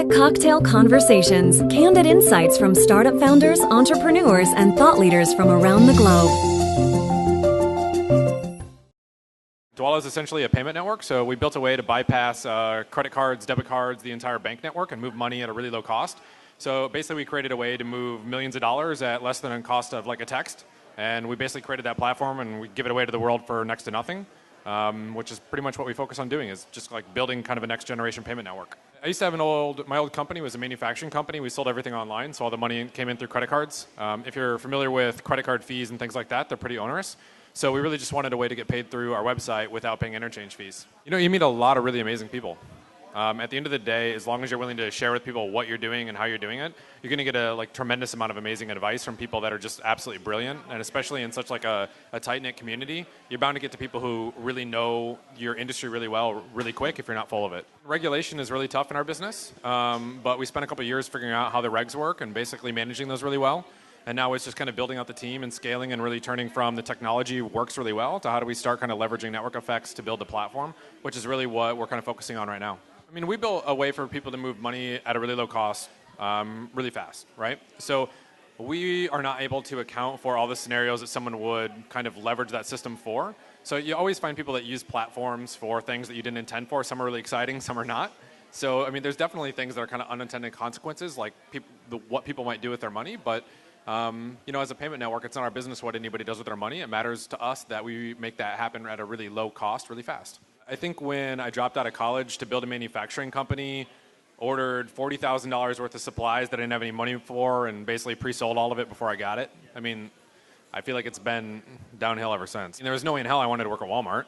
Get cocktail conversations, candid insights from startup founders, entrepreneurs, and thought leaders from around the globe. Dwolla is essentially a payment network, so we built a way to bypass credit cards, debit cards, the entire bank network, and move money at a really low cost. So basically we created a way to move millions of dollars at less than a cost of like a text, and we basically created that platform and we give it away to the world for next to nothing, which is pretty much what we focus on doing, is just like building kind of a next generation payment network. I used to have my old company was a manufacturing company. We sold everything online, so all the money came in through credit cards. If you're familiar with credit card fees and things like that, they're pretty onerous. So we really just wanted a way to get paid through our website without paying interchange fees. You know, you meet a lot of really amazing people. At the end of the day, as long as you're willing to share with people what you're doing and how you're doing it, you're going to get a tremendous amount of amazing advice from people that are just absolutely brilliant. And especially in such like a tight-knit community, you're bound to get to people who really know your industry really well, really quick if you're not full of it. Regulation is really tough in our business, but we spent a couple of years figuring out how the regs work and basically managing those really well. And now it's just kind of building out the team and scaling and really turning from the technology works really well to how do we start kind of leveraging network effects to build the platform, which is really what we're kind of focusing on right now. I mean, we built a way for people to move money at a really low cost really fast, right? So we are not able to account for all the scenarios that someone would kind of leverage that system for. So you always find people that use platforms for things that you didn't intend for. Some are really exciting, some are not. So, I mean, there's definitely things that are kind of unintended consequences, like what people might do with their money, but you know, as a payment network, it's not our business what anybody does with their money. It matters to us that we make that happen at a really low cost, really fast. I think when I dropped out of college to build a manufacturing company, ordered $40,000 worth of supplies that I didn't have any money for, and basically pre-sold all of it before I got it. I mean, I feel like it's been downhill ever since. And there was no way in hell I wanted to work at Walmart.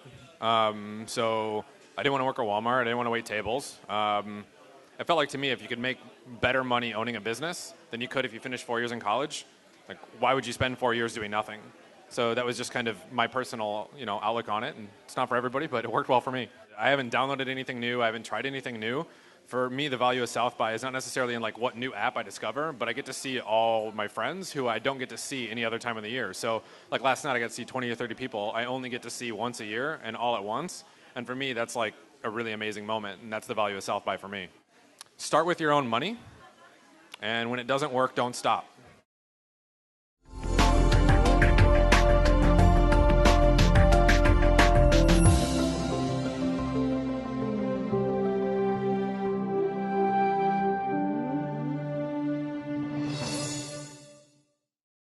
So I didn't want to work at Walmart. I didn't want to wait tables. It felt like to me, if you could make better money owning a business than you could if you finished 4 years in college, like why would you spend 4 years doing nothing? So that was just kind of my personal, outlook on it, and it's not for everybody, but it worked well for me. I haven't downloaded anything new. I haven't tried anything new. For me, the value of South by is not necessarily in like what new app I discover, but I get to see all my friends who I don't get to see any other time of the year. So like last night, I got to see 20 or 30 people I only get to see once a year and all at once. And for me, that's like a really amazing moment, and that's the value of South by for me. Start with your own money, and when it doesn't work, don't stop.